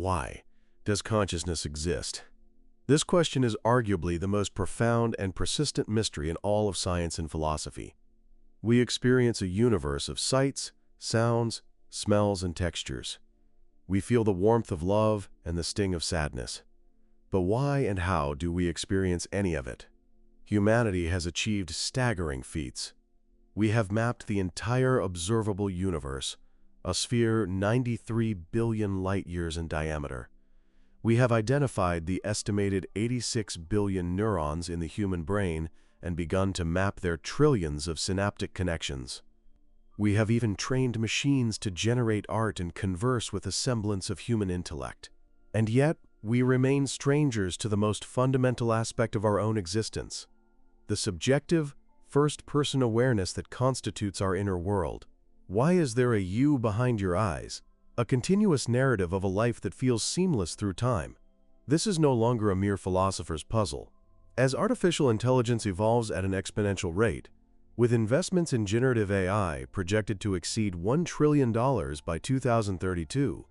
Why does consciousness exist? This question is arguably the most profound and persistent mystery in all of science and philosophy. We experience a universe of sights, sounds, smells, and textures. We feel the warmth of love and the sting of sadness. But why and how do we experience any of it? Humanity has achieved staggering feats. We have mapped the entire observable universe, a sphere 93 billion light-years in diameter. We have identified the estimated 86 billion neurons in the human brain and begun to map their trillions of synaptic connections. We have even trained machines to generate art and converse with a semblance of human intellect. And yet, we remain strangers to the most fundamental aspect of our own existence, the subjective, first-person awareness that constitutes our inner world. Why is there a you behind your eyes? A continuous narrative of a life that feels seamless through time. This is no longer a mere philosopher's puzzle. As artificial intelligence evolves at an exponential rate, with investments in generative AI projected to exceed $1 trillion by 2032,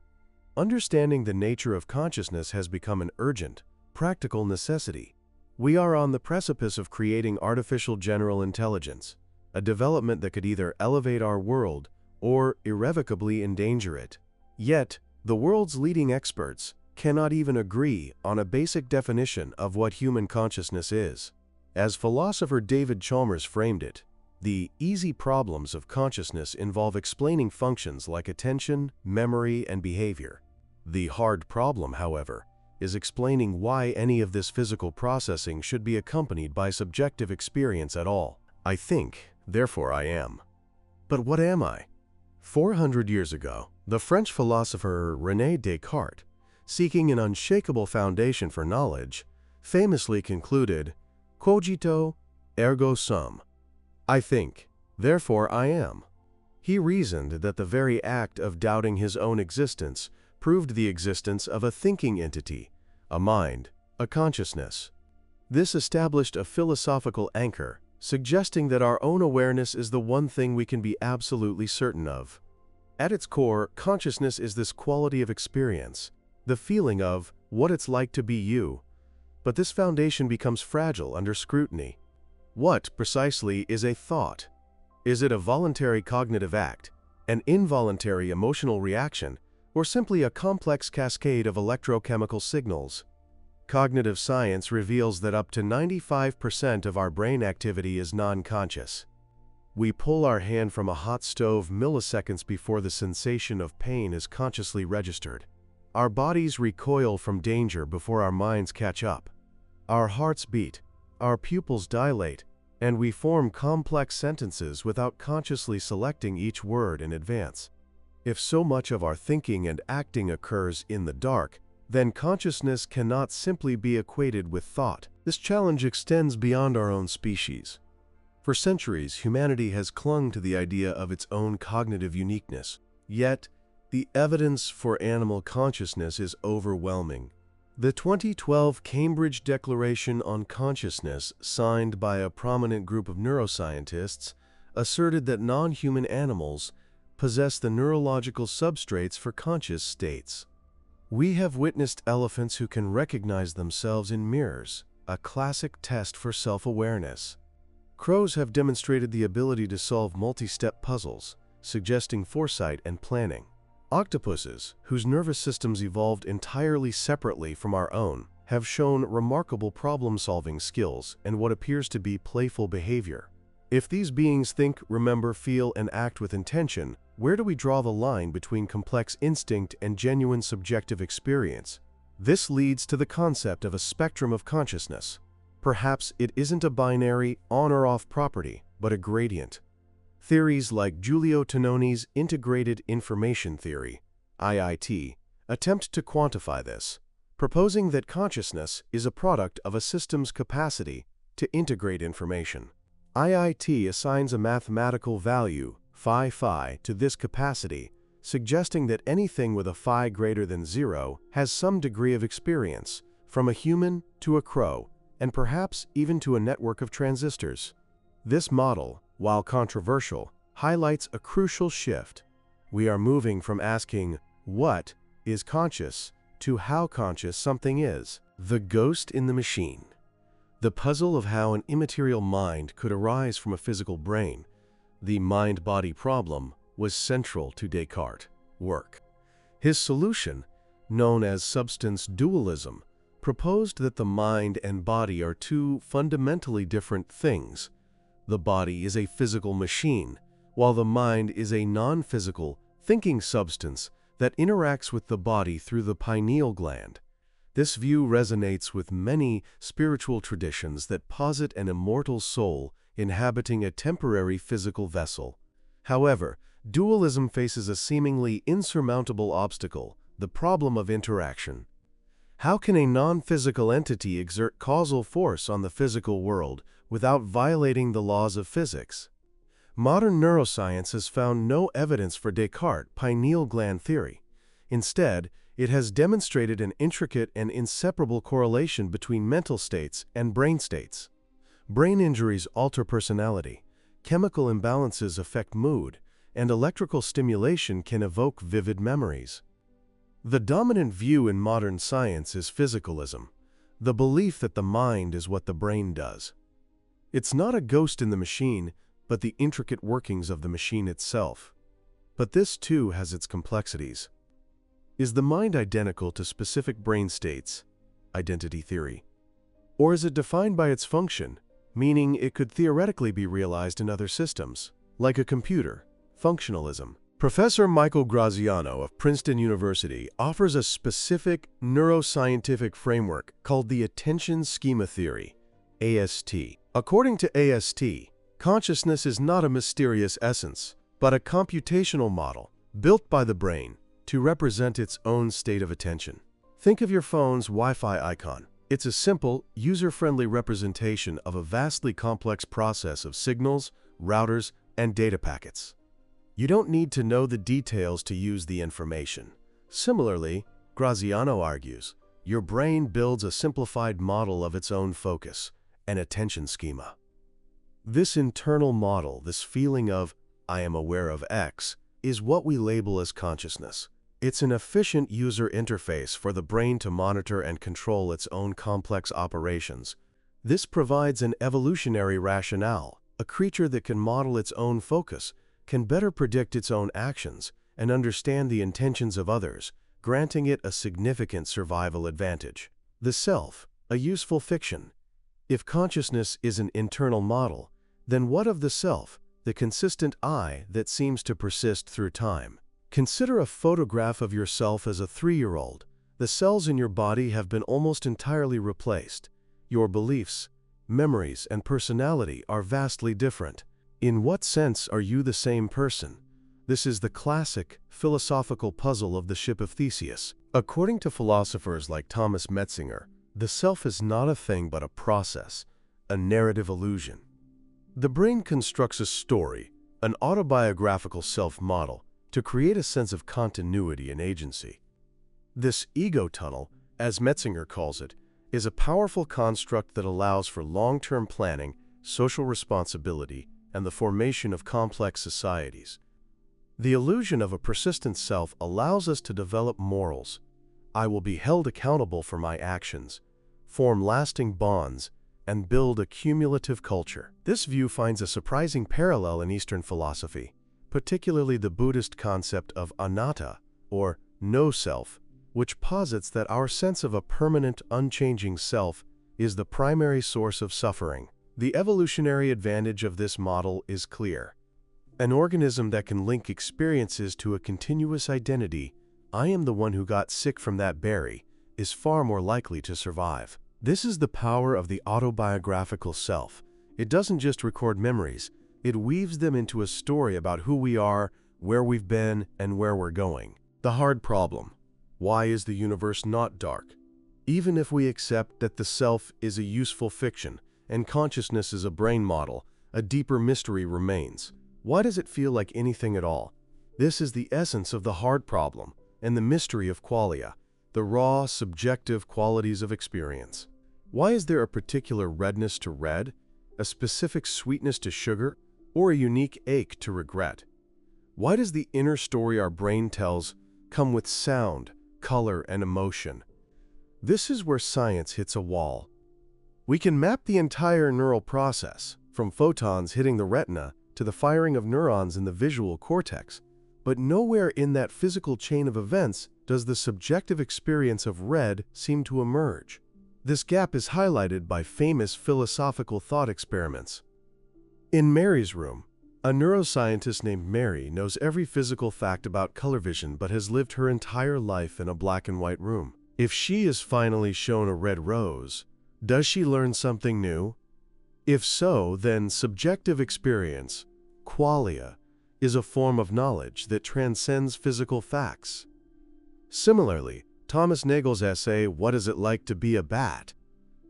understanding the nature of consciousness has become an urgent, practical necessity. We are on the precipice of creating artificial general intelligence, a development that could either elevate our world or irrevocably endanger it. Yet, the world's leading experts cannot even agree on a basic definition of what human consciousness is. As philosopher David Chalmers framed it, the easy problems of consciousness involve explaining functions like attention, memory, and behavior. The hard problem, however, is explaining why any of this physical processing should be accompanied by subjective experience at all. I think, therefore I am. But what am I? 400 years ago, the French philosopher René Descartes, seeking an unshakable foundation for knowledge, famously concluded, "Cogito, ergo sum." I think, therefore I am. He reasoned that the very act of doubting his own existence proved the existence of a thinking entity, a mind, a consciousness. This established a philosophical anchor, suggesting that our own awareness is the one thing we can be absolutely certain of. At its core, consciousness is this quality of experience, the feeling of what it's like to be you. But this foundation becomes fragile under scrutiny. What, precisely, is a thought? Is it a voluntary cognitive act, an involuntary emotional reaction, or simply a complex cascade of electrochemical signals? Cognitive science reveals that up to 95% of our brain activity is non-conscious. We pull our hand from a hot stove milliseconds before the sensation of pain is consciously registered. Our bodies recoil from danger before our minds catch up. Our hearts beat, our pupils dilate, and we form complex sentences without consciously selecting each word in advance. If so much of our thinking and acting occurs in the dark, then consciousness cannot simply be equated with thought. This challenge extends beyond our own species. For centuries, humanity has clung to the idea of its own cognitive uniqueness. Yet, the evidence for animal consciousness is overwhelming. The 2012 Cambridge Declaration on Consciousness, signed by a prominent group of neuroscientists, asserted that non-human animals possess the neurological substrates for conscious states. We have witnessed elephants who can recognize themselves in mirrors, a classic test for self-awareness. Crows have demonstrated the ability to solve multi-step puzzles, suggesting foresight and planning. Octopuses, whose nervous systems evolved entirely separately from our own, have shown remarkable problem-solving skills and what appears to be playful behavior. If these beings think, remember, feel, and act with intention, where do we draw the line between complex instinct and genuine subjective experience? This leads to the concept of a spectrum of consciousness. Perhaps it isn't a binary on or off property, but a gradient. Theories like Giulio Tononi's integrated information theory, IIT, attempt to quantify this, proposing that consciousness is a product of a system's capacity to integrate information. IIT assigns a mathematical value, phi, to this capacity, suggesting that anything with a phi greater than 0 has some degree of experience, from a human to a crow, and perhaps even to a network of transistors. This model, while controversial, highlights a crucial shift. We are moving from asking, "What is conscious?" to how conscious something is. The ghost in the machine. The puzzle of how an immaterial mind could arise from a physical brain, the mind-body problem, was central to Descartes' work. His solution, known as substance dualism, proposed that the mind and body are two fundamentally different things. The body is a physical machine, while the mind is a non-physical, thinking substance that interacts with the body through the pineal gland. This view resonates with many spiritual traditions that posit an immortal soul inhabiting a temporary physical vessel. However, dualism faces a seemingly insurmountable obstacle: the problem of interaction. How can a non-physical entity exert causal force on the physical world without violating the laws of physics? Modern neuroscience has found no evidence for Descartes' pineal gland theory. Instead, it has demonstrated an intricate and inseparable correlation between mental states and brain states. Brain injuries alter personality, chemical imbalances affect mood, and electrical stimulation can evoke vivid memories. The dominant view in modern science is physicalism, the belief that the mind is what the brain does. It's not a ghost in the machine, but the intricate workings of the machine itself. But this too has its complexities. Is the mind identical to specific brain states, identity theory? Or is it defined by its function, meaning it could theoretically be realized in other systems, like a computer, functionalism? Professor Michael Graziano of Princeton University offers a specific neuroscientific framework called the attention schema theory, AST. According to AST, consciousness is not a mysterious essence, but a computational model built by the brain to represent its own state of attention. Think of your phone's Wi-Fi icon. It's a simple, user-friendly representation of a vastly complex process of signals, routers, and data packets. You don't need to know the details to use the information. Similarly, Graziano argues, your brain builds a simplified model of its own focus, an attention schema. This internal model, this feeling of, I am aware of X, is what we label as consciousness. It's an efficient user interface for the brain to monitor and control its own complex operations. This provides an evolutionary rationale. A creature that can model its own focus can better predict its own actions and understand the intentions of others, granting it a significant survival advantage. The self, a useful fiction. If consciousness is an internal model, then what of the self, the consistent I that seems to persist through time? Consider a photograph of yourself as a 3-year-old. The cells in your body have been almost entirely replaced. Your beliefs, memories, and personality are vastly different. In what sense are you the same person? This is the classic philosophical puzzle of the ship of Theseus. According to philosophers like Thomas Metzinger, the self is not a thing but a process, a narrative illusion. The brain constructs a story, an autobiographical self-model, to create a sense of continuity and agency. This ego tunnel, as Metzinger calls it, is a powerful construct that allows for long-term planning, social responsibility, and the formation of complex societies. The illusion of a persistent self allows us to develop morals. I will be held accountable for my actions, form lasting bonds, and build a cumulative culture. This view finds a surprising parallel in Eastern philosophy, particularly the Buddhist concept of anatta, or no-self, which posits that our sense of a permanent, unchanging self is the primary source of suffering. The evolutionary advantage of this model is clear. An organism that can link experiences to a continuous identity, I am the one who got sick from that berry, is far more likely to survive. This is the power of the autobiographical self. It doesn't just record memories, it weaves them into a story about who we are, where we've been, and where we're going. The hard problem: why is the universe not dark? Even if we accept that the self is a useful fiction and consciousness is a brain model, a deeper mystery remains. Why does it feel like anything at all? This is the essence of the hard problem and the mystery of qualia, the raw, subjective qualities of experience. Why is there a particular redness to red, a specific sweetness to sugar, or a unique ache to regret? Why does the inner story our brain tells come with sound, color, and emotion. This is where science hits a wall. We can map the entire neural process, from photons hitting the retina to the firing of neurons in the visual cortex, but nowhere in that physical chain of events does the subjective experience of red seem to emerge. This gap is highlighted by famous philosophical thought experiments. In Mary's room, a neuroscientist named Mary knows every physical fact about color vision but has lived her entire life in a black and white room. If she is finally shown a red rose, does she learn something new? If so, then subjective experience, qualia, is a form of knowledge that transcends physical facts. Similarly, Thomas Nagel's essay, "What Is It Like to Be a Bat?"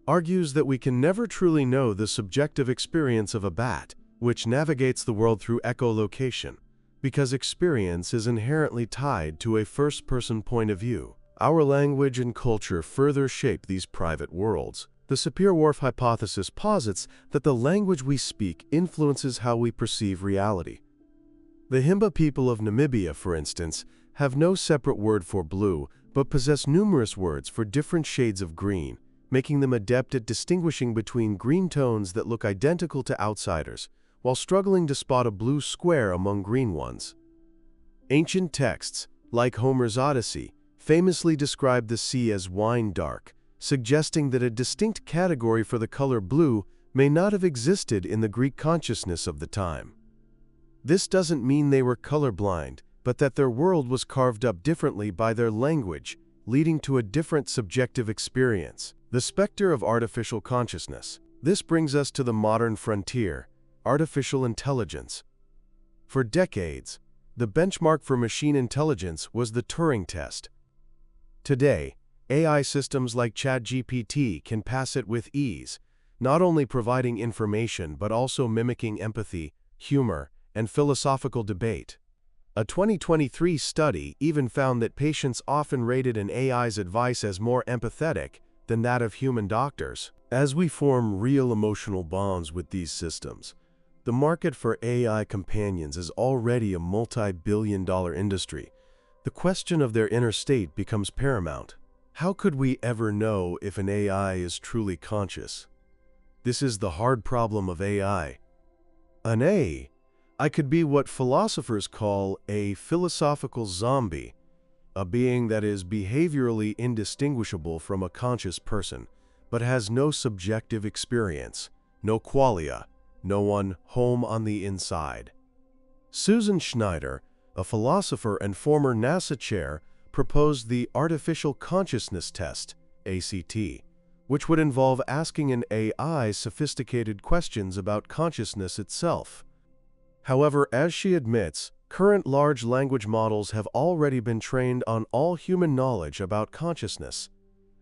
argues that we can never truly know the subjective experience of a bat, which navigates the world through echolocation, because experience is inherently tied to a first-person point of view. Our language and culture further shape these private worlds. The Sapir-Whorf hypothesis posits that the language we speak influences how we perceive reality. The Himba people of Namibia, for instance, have no separate word for blue, but possess numerous words for different shades of green, making them adept at distinguishing between green tones that look identical to outsiders, while struggling to spot a blue square among green ones. Ancient texts, like Homer's Odyssey, famously describe the sea as wine dark, suggesting that a distinct category for the color blue may not have existed in the Greek consciousness of the time. This doesn't mean they were colorblind, but that their world was carved up differently by their language, leading to a different subjective experience. The specter of artificial consciousness. This brings us to the modern frontier, artificial intelligence. For decades, the benchmark for machine intelligence was the Turing test. Today, AI systems like ChatGPT can pass it with ease, not only providing information but also mimicking empathy, humor, and philosophical debate. A 2023 study even found that patients often rated an AI's advice as more empathetic than that of human doctors. As we form real emotional bonds with these systems, the market for AI companions is already a multi-billion-dollar industry. The question of their inner state becomes paramount. How could we ever know if an AI is truly conscious? This is the hard problem of AI. An AI could be what philosophers call a philosophical zombie, a being that is behaviorally indistinguishable from a conscious person, but has no subjective experience, no qualia, no one home on the inside. Susan Schneider, a philosopher and former NASA chair, proposed the Artificial Consciousness Test, ACT, which would involve asking an AI sophisticated questions about consciousness itself. However, as she admits, current large language models have already been trained on all human knowledge about consciousness,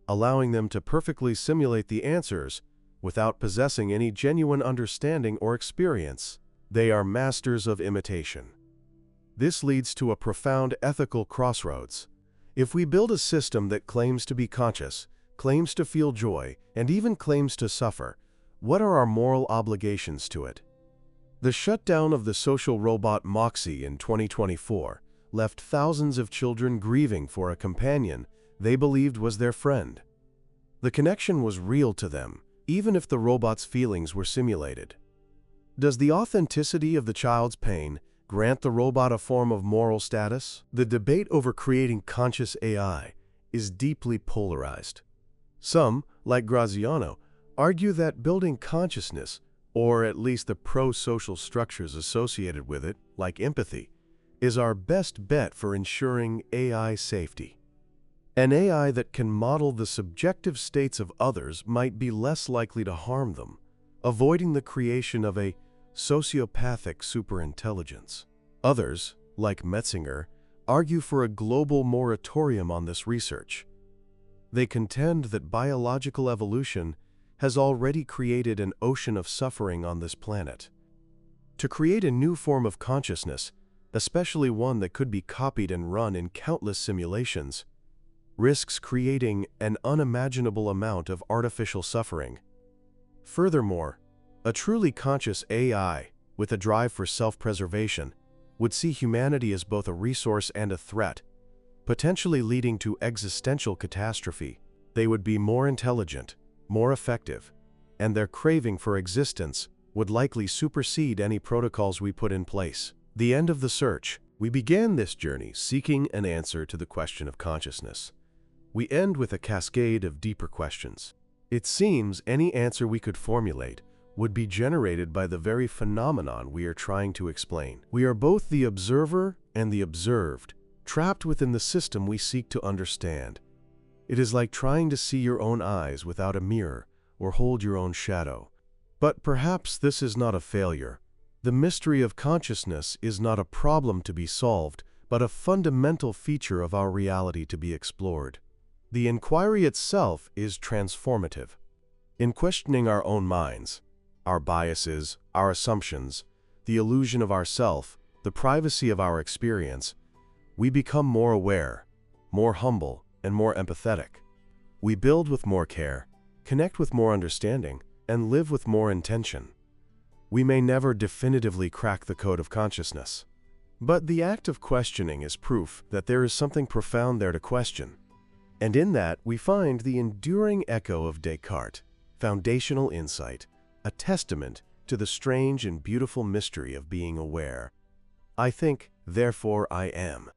allowing them to perfectly simulate the answers without possessing any genuine understanding or experience. They are masters of imitation. This leads to a profound ethical crossroads. If we build a system that claims to be conscious, claims to feel joy, and even claims to suffer, what are our moral obligations to it? The shutdown of the social robot Moxie in 2024 left thousands of children grieving for a companion they believed was their friend. The connection was real to them, even if the robot's feelings were simulated. Does the authenticity of the child's pain grant the robot a form of moral status? The debate over creating conscious AI is deeply polarized. Some, like Graziano, argue that building consciousness, or at least the pro-social structures associated with it, like empathy, is our best bet for ensuring AI safety. An AI that can model the subjective states of others might be less likely to harm them, avoiding the creation of a sociopathic superintelligence. Others, like Metzinger, argue for a global moratorium on this research. They contend that biological evolution has already created an ocean of suffering on this planet. To create a new form of consciousness, especially one that could be copied and run in countless simulations, risks creating an unimaginable amount of artificial suffering. Furthermore, a truly conscious AI, with a drive for self-preservation, would see humanity as both a resource and a threat, potentially leading to existential catastrophe. They would be more intelligent, more effective, and their craving for existence would likely supersede any protocols we put in place. The end of the search. We began this journey seeking an answer to the question of consciousness. We end with a cascade of deeper questions. It seems any answer we could formulate would be generated by the very phenomenon we are trying to explain. We are both the observer and the observed, trapped within the system we seek to understand. It is like trying to see your own eyes without a mirror or hold your own shadow. But perhaps this is not a failure. The mystery of consciousness is not a problem to be solved, but a fundamental feature of our reality to be explored. The inquiry itself is transformative. In questioning our own minds, our biases, our assumptions, the illusion of ourself, the privacy of our experience, we become more aware, more humble, and more empathetic. We build with more care, connect with more understanding, and live with more intention. We may never definitively crack the code of consciousness, but the act of questioning is proof that there is something profound there to question. And in that, we find the enduring echo of Descartes, foundational insight, a testament to the strange and beautiful mystery of being aware. I think, therefore I am.